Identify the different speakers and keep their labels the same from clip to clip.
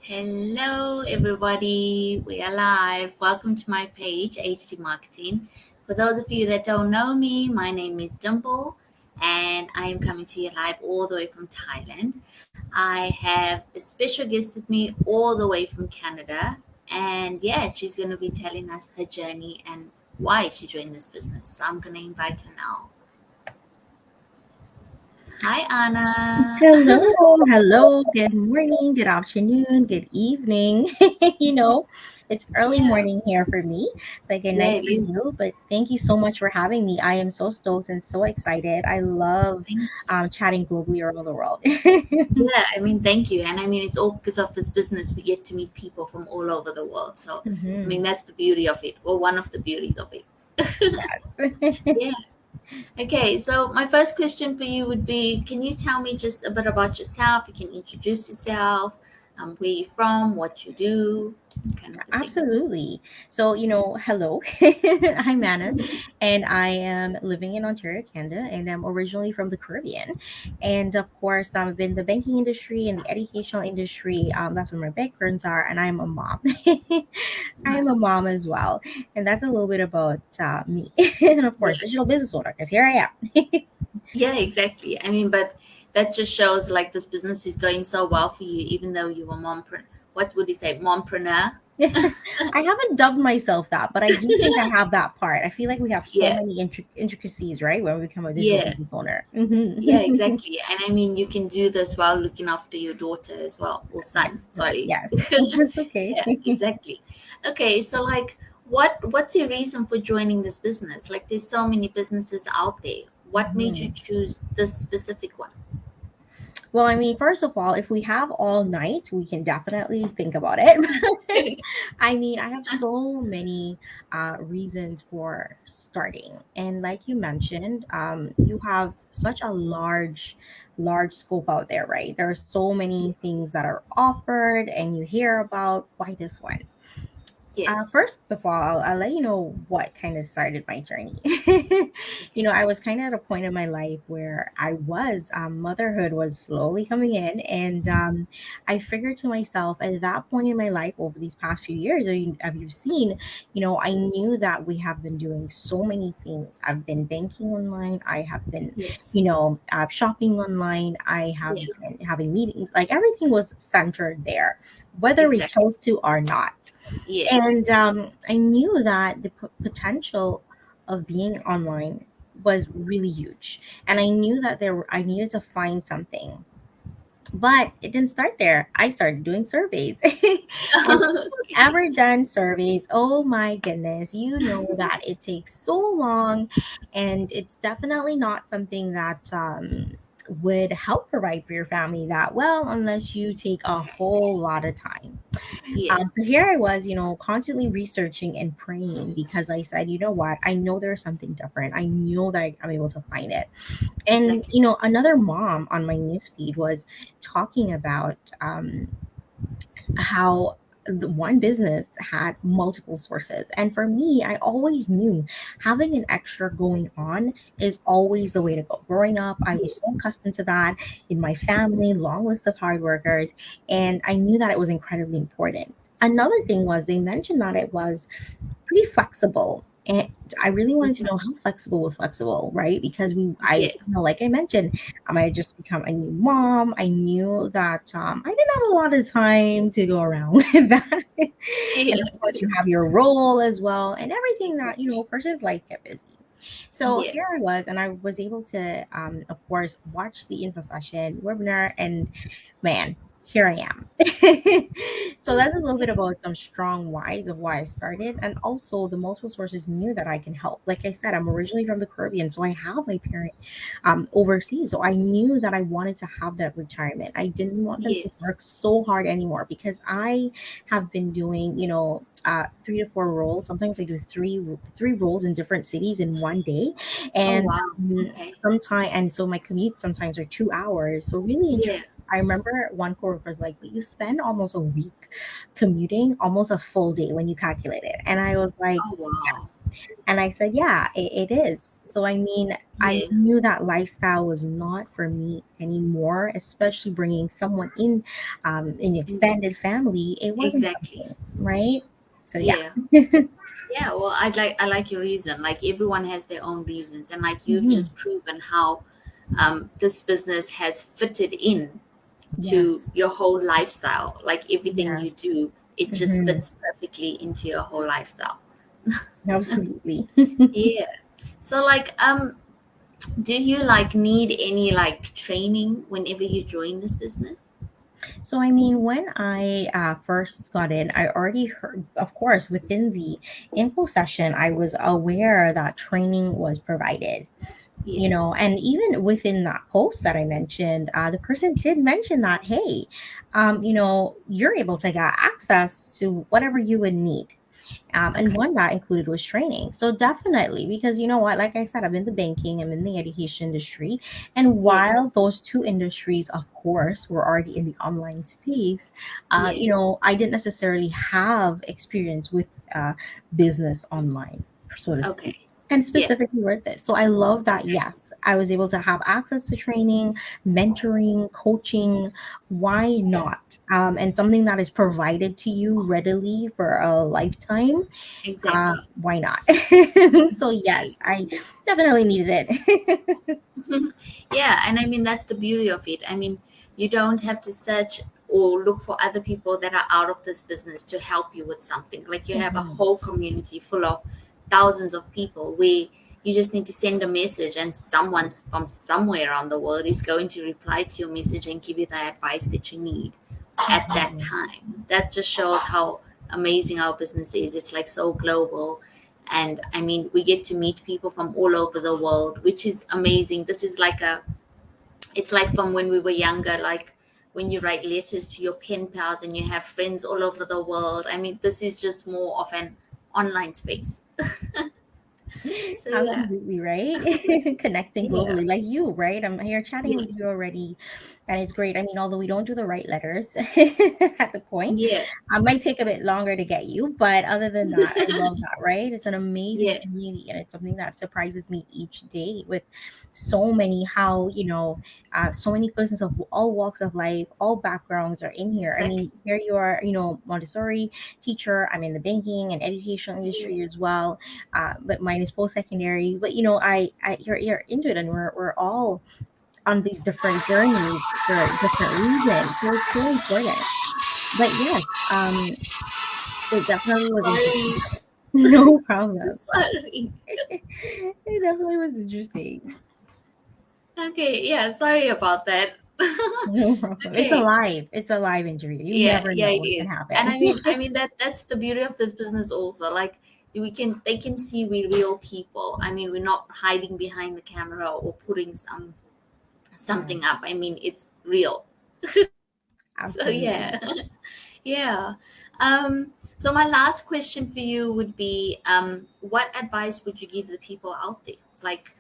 Speaker 1: Hello, everybody. We are live. Welcome to my page, HD Marketing. For those of you that don't know me, my name is Dimple, and I am coming to you live all the way from Thailand. I have a special guest with me all the way from Canada, and yeah, she's going to be telling us her journey and why she joined this business. So I'm going to invite her now. Hi, Anna.
Speaker 2: Hello, good morning, good afternoon, good evening. you know, it's early
Speaker 1: Yeah,
Speaker 2: morning here for me, like a
Speaker 1: yeah,
Speaker 2: night
Speaker 1: it
Speaker 2: for
Speaker 1: is.
Speaker 2: you. But thank you so much for having me. I am so stoked and so excited. I love
Speaker 1: Thank
Speaker 2: chatting globally around the world.
Speaker 1: Yeah, I mean, thank you. And I mean, it's all because of this business. We get to meet people from all over the world. So, I mean,
Speaker 2: Mhm.
Speaker 1: that's the beauty of it, or one of the beauties of it.
Speaker 2: Yes.
Speaker 1: Yeah. Okay. So, my first question for you would be, can you tell me just a bit about yourself? You can introduce yourself, where you're from, what you do, kind of a thing.
Speaker 2: Absolutely. So, hello, I'm Anna, and I am living in Ontario, Canada, and I'm originally from the Caribbean. And of course, I've been in the banking industry and the educational industry. That's where my backgrounds are, and I'm a mom. I'm a
Speaker 1: Nice.
Speaker 2: mom as well. And that's a little bit about me. And of
Speaker 1: Yeah.
Speaker 2: course, digital business owner, because here I am.
Speaker 1: Yeah, exactly. I mean, but that just shows like this business is going so well for you, even though you were what would you say, mompreneur?
Speaker 2: I haven't dubbed myself that, but I do think I have that part. I feel like we have so
Speaker 1: Yeah.
Speaker 2: many intricacies, right? When we become a digital
Speaker 1: Yeah.
Speaker 2: business owner.
Speaker 1: Yeah,
Speaker 2: Mhm.
Speaker 1: exactly. And I mean, you can do this while looking after your daughter as well, or
Speaker 2: Yeah,
Speaker 1: son. Sorry.
Speaker 2: yes, that's okay.
Speaker 1: Yeah, exactly. Okay, so like, what's your reason for joining this business? Like, there's so many businesses out there. What made you
Speaker 2: Mhm.
Speaker 1: choose this specific one?
Speaker 2: Well, I mean, first of all, if we have all night, we can definitely think about it. I mean, I have so many reasons for starting. And like you mentioned, you have such a large scope out there, right? There are so many things that are offered, and you hear about why this one.
Speaker 1: Yes.
Speaker 2: First of all, I'll let you know what kind of started my journey.
Speaker 1: Okay.
Speaker 2: I was kind of at a point in my life where motherhood was slowly coming in. And I figured to myself at that point in my life over these past few years, have you seen, I knew that we have been doing so many things. I've been banking online. I have been,
Speaker 1: Yes.
Speaker 2: shopping online. I have
Speaker 1: Yeah.
Speaker 2: been having meetings. Like everything was centered there, whether we
Speaker 1: Exactly.
Speaker 2: chose to or not.
Speaker 1: Yes.
Speaker 2: And I knew that the potential of being online was really huge, and I knew that I needed to find something. But it didn't start there. I started doing surveys. And if you've
Speaker 1: Okay.
Speaker 2: ever done surveys, oh my goodness, you know that it takes so long, and it's definitely not something that would help provide for your family that well unless you take a whole lot of time.
Speaker 1: Yes.
Speaker 2: So here I was, constantly researching and praying because I said, you know what, I know there's something different. I know that I'm able to find it. And,
Speaker 1: Exactly.
Speaker 2: another mom on my newsfeed was talking about how the one business had multiple sources. And for me, I always knew having an extra going on is always the way to go. Growing up, I was
Speaker 1: Yes.
Speaker 2: so accustomed to that in my family, long list of hard workers, and I knew that it was incredibly important. Another thing was they mentioned that it was pretty flexible. And I really wanted to know how flexible was flexible, right? Because
Speaker 1: Yeah.
Speaker 2: like I mentioned, I had just become a new mom. I knew that I didn't have a lot of time to go around with that. And
Speaker 1: Yeah.
Speaker 2: of course, you have your role as well, and everything that
Speaker 1: Exactly.
Speaker 2: person's life get busy. So
Speaker 1: Yeah.
Speaker 2: here I was, and I was able to, of course, watch the info session webinar, and man, here I am. So that's a little bit
Speaker 1: Okay.
Speaker 2: about some strong whys of why I started, and also the multiple sources knew that I can help. Like I said, I'm originally from the Caribbean, so I have my parent overseas. So I knew that I wanted to have that retirement. I didn't want them to
Speaker 1: Yes.
Speaker 2: work so hard anymore because I have been doing, 3 to 4 roles. Sometimes I do three roles in different cities in one day,
Speaker 1: Oh
Speaker 2: and
Speaker 1: wow. Okay.
Speaker 2: sometimes, and so my commutes sometimes are 2 hours. So really,
Speaker 1: Yeah.
Speaker 2: I remember one coworker was like, "But you spend almost a week commuting, almost a full day when you calculate it." And I was like,
Speaker 1: Oh wow.
Speaker 2: And I said, yeah, it is. So, I mean, I
Speaker 1: Yeah.
Speaker 2: knew that lifestyle was not for me anymore, especially bringing someone in
Speaker 1: Mm,
Speaker 2: expanded family. It wasn't
Speaker 1: exactly.
Speaker 2: something, right? So, yeah.
Speaker 1: Yeah. Yeah, well, I like your reason. Like everyone has their own reasons, and like you've
Speaker 2: Hmm.
Speaker 1: just proven how this business has fitted in to
Speaker 2: Yes.
Speaker 1: your whole lifestyle. Like everything you
Speaker 2: Yes.
Speaker 1: do, it just
Speaker 2: Hmm.
Speaker 1: fits perfectly into your whole lifestyle.
Speaker 2: Absolutely.
Speaker 1: Yeah. So like, do you like need any like training whenever you join this business?
Speaker 2: So, I mean, when I first got in, I already heard, of course, within the info session, I was aware that training was provided.
Speaker 1: Yeah.
Speaker 2: And even within that post that I mentioned, the person did mention that, hey, you're able to get access to whatever you would need. And
Speaker 1: Okay.
Speaker 2: one that included was training. So definitely, because you know what, like I said, I'm in the banking, I'm in the education industry. And
Speaker 1: Yeah.
Speaker 2: while those two industries, of course, were already in the online space,
Speaker 1: Yeah.
Speaker 2: I didn't necessarily have experience with business online, so to speak.
Speaker 1: Okay.
Speaker 2: And
Speaker 1: Yeah.
Speaker 2: specifically with this. So I love that,
Speaker 1: Exactly.
Speaker 2: yes, I was able to have access to training, mentoring, coaching. Why not? And something that is provided to you readily for a lifetime,
Speaker 1: Exactly.
Speaker 2: why not? So yes, I definitely needed it.
Speaker 1: Yeah, and I mean that's the beauty of it. I mean, you don't have to search or look for other people that are out of this business to help you with something. Like you have a
Speaker 2: Mhm.
Speaker 1: whole community full of thousands of people where you just need to send a message and someone from somewhere around the world is going to reply to your message and give you the advice that you need at that
Speaker 2: Mhm.
Speaker 1: time. That just shows how amazing our business is. It's like so global. And I mean, we get to meet people from all over the world, which is amazing. This is like it's like from when we were younger, like when you write letters to your pen pals and you have friends all over the world. I mean, this is just more of an online space. So, yeah.
Speaker 2: Absolutely right. Connecting
Speaker 1: Yeah.
Speaker 2: globally, like you, right? I'm here chatting
Speaker 1: Yeah.
Speaker 2: with you already, and it's great. I mean, although we don't do the right letters at the point,
Speaker 1: Yeah.
Speaker 2: I might take a bit longer to get you, but other than that, I love that, right? It's an amazing
Speaker 1: Yeah.
Speaker 2: community, and it's something that surprises me each day with so many, how, so many persons of all walks of life, all backgrounds are in here. I
Speaker 1: Exactly.
Speaker 2: mean, here you are, Montessori teacher. I'm in the banking and educational
Speaker 1: Yeah.
Speaker 2: industry as well, but mine is post secondary. But you're into it, and we're all on these different journeys for different reasons. So it's so important. But yes, it definitely was interesting.
Speaker 1: Sorry.
Speaker 2: No problem.
Speaker 1: Sorry.
Speaker 2: It definitely was interesting.
Speaker 1: Okay. Yeah. Sorry about that.
Speaker 2: No problem. It's
Speaker 1: Okay.
Speaker 2: alive. It's a live injury. You
Speaker 1: Yeah,
Speaker 2: never
Speaker 1: yeah,
Speaker 2: know
Speaker 1: it
Speaker 2: what can
Speaker 1: is. And
Speaker 2: happen.
Speaker 1: I mean that's the beauty of this business also. Like they can see we're real people. I mean, we're not hiding behind the camera or putting something up.
Speaker 2: Yes,
Speaker 1: I mean, it's real. So
Speaker 2: absolutely.
Speaker 1: yeah. Yeah. So my last question for you would be what advice would you give the people out there? Like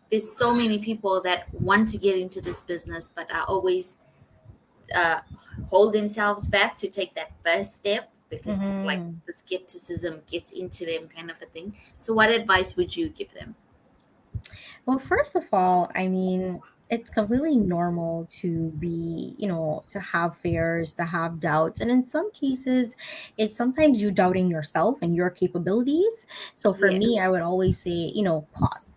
Speaker 1: there's so many people that want to get into this business but are always uh, hold themselves back to take that first step because like
Speaker 2: Hmm.
Speaker 1: the skepticism gets into them kind of a thing. So what advice would you give them?
Speaker 2: Well, first of all, I mean, it's completely normal to be, to have fears, to have doubts. And in some cases, it's sometimes you doubting yourself and your capabilities. So for
Speaker 1: Yeah.
Speaker 2: me, I would always say, pause,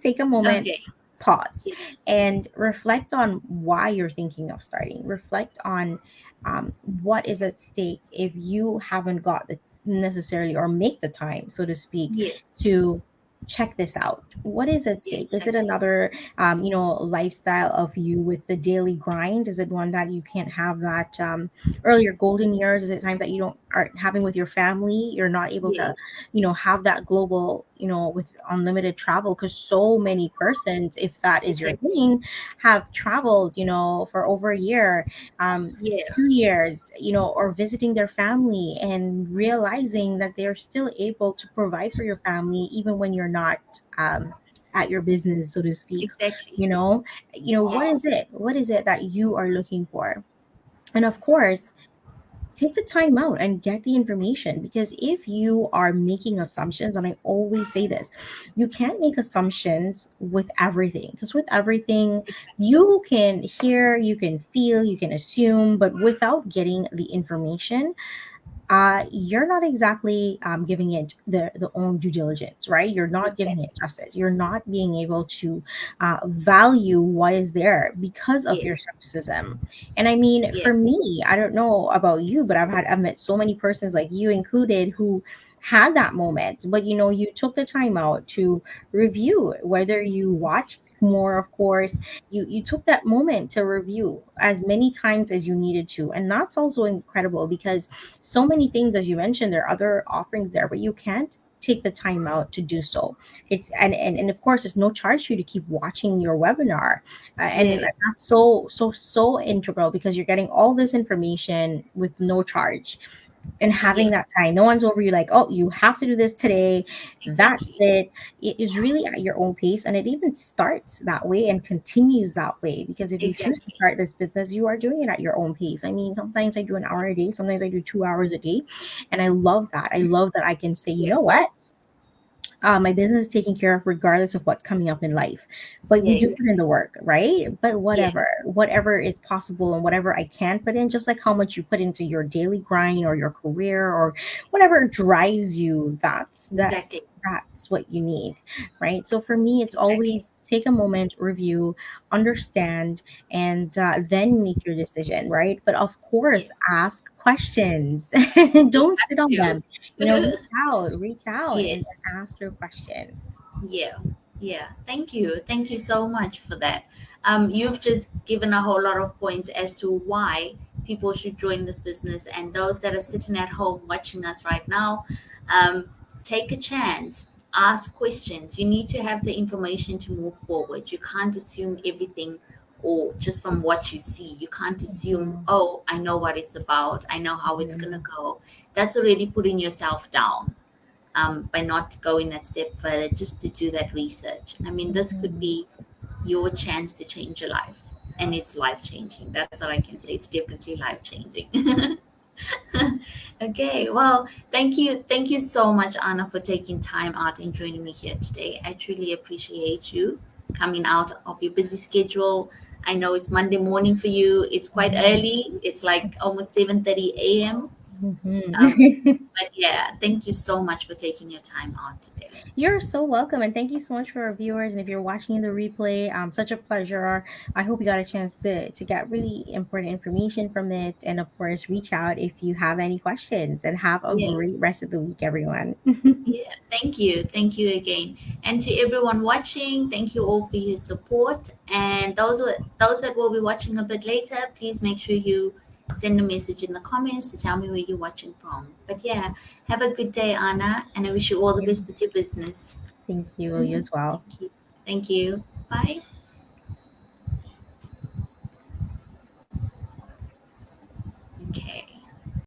Speaker 2: take a moment,
Speaker 1: Okay.
Speaker 2: pause,
Speaker 1: Yeah.
Speaker 2: and reflect on why you're thinking of starting. Reflect on what is at stake if you haven't got the necessarily or make the time, so to speak,
Speaker 1: Yes.
Speaker 2: to check this out. What is at
Speaker 1: Yeah,
Speaker 2: stake? Is it
Speaker 1: exactly.
Speaker 2: another lifestyle of you with the daily grind? Is it one that you can't have that earlier golden years? Is it time that you don't are having with your family? You're not able to
Speaker 1: Yes.
Speaker 2: have that global, with unlimited travel, because so many persons, if that is your
Speaker 1: Exactly.
Speaker 2: thing, have traveled, for over a year,
Speaker 1: Yeah.
Speaker 2: 2 years, or visiting their family and realizing that they're still able to provide for your family even when you're not at your business, so to speak.
Speaker 1: Exactly.
Speaker 2: You know, what
Speaker 1: Exactly.
Speaker 2: is it? What is it that you are looking for? And of course, take the time out and get the information, because if you are making assumptions, and I always say this, you can't make assumptions with everything, because with everything
Speaker 1: Exactly.
Speaker 2: you can hear, you can feel, you can assume, but without getting the information, you're not exactly giving it the own due diligence, right? You're not giving it
Speaker 1: Exactly.
Speaker 2: justice. You're not being able to value what is there because of your
Speaker 1: Yes.
Speaker 2: skepticism. And I mean,
Speaker 1: Yeah.
Speaker 2: for me, I don't know about you, but I've met so many persons, like you included, who had that moment, but you took the time out to review whether you watched more, of course. You took that moment to review as many times as you needed to, and that's also incredible, because so many things, as you mentioned, there are other offerings there, but you can't take the time out to do so. It's and of course, there's no charge for you to keep watching your webinar, and
Speaker 1: Yes.
Speaker 2: that's so integral, because you're getting all this information with no charge, and having
Speaker 1: Yes.
Speaker 2: that time, no one's over you like, oh, you have to do this today, that's
Speaker 1: Exactly.
Speaker 2: it is really at your own pace, and it even starts that way and continues that way, because if you choose to
Speaker 1: Exactly.
Speaker 2: start this business, you are doing it at your own pace. I mean, sometimes I do an hour a day, sometimes I do 2 hours a day, and I love that I can say, you
Speaker 1: Yeah.
Speaker 2: know what, my business is taken care of regardless of what's coming up in life. But
Speaker 1: Yeah.
Speaker 2: we do put in
Speaker 1: Exactly.
Speaker 2: the work, right? But
Speaker 1: Yeah.
Speaker 2: whatever is possible and whatever I can put in, just like how much you put into your daily grind or your career or whatever drives you,
Speaker 1: Exactly.
Speaker 2: that's what you need, right? So for me, it's
Speaker 1: Exactly.
Speaker 2: always take a moment, review, understand, and then make your decision, right? But of course,
Speaker 1: Yeah.
Speaker 2: ask questions.
Speaker 1: You
Speaker 2: Don't sit on
Speaker 1: have
Speaker 2: them.
Speaker 1: to.
Speaker 2: Reach out, and
Speaker 1: Yes.
Speaker 2: then ask your questions.
Speaker 1: Yeah, yeah. Thank you. Thank you so much for that. You've just given a whole lot of points as to why people should join this business, and those that are sitting at home watching us right now, take a chance. Ask questions. You need to have the information to move forward. You can't assume everything or just from what you see. You can't assume,
Speaker 2: Mhm,
Speaker 1: oh, I know what it's about. I know how it's going to
Speaker 2: mhm,
Speaker 1: go. That's already putting yourself down, by not going that step further just to do that research. I mean, this could
Speaker 2: mhm.
Speaker 1: be your chance to change your life, and it's life changing. That's all I can say. It's definitely life changing. Okay, well, thank you so much, Anna, for taking time out and joining me here today. I truly appreciate you coming out of your busy schedule. I know it's Monday morning for you. It's quite
Speaker 2: Mhm,
Speaker 1: early. It's like almost 7:30 a.m. Um,
Speaker 2: mhm.
Speaker 1: but yeah, thank you so much for taking your time out today.
Speaker 2: You're so welcome, and thank you so much for our viewers. And if you're watching the replay, such a pleasure. I hope you got a chance to get really important information from it. And of course, reach out if you have any questions. And have a
Speaker 1: Yeah.
Speaker 2: great rest of the week, everyone.
Speaker 1: Yeah, thank you. Thank you again. And to everyone watching, thank you all for your support. And those that will be watching a bit later, please make sure you send a message in the comments to tell me where you're watching from. But yeah, have a good day, Anna, and I wish you all the
Speaker 2: Yeah.
Speaker 1: best with your business.
Speaker 2: Thank you. You as well.
Speaker 1: Thank you. Thank you. Bye.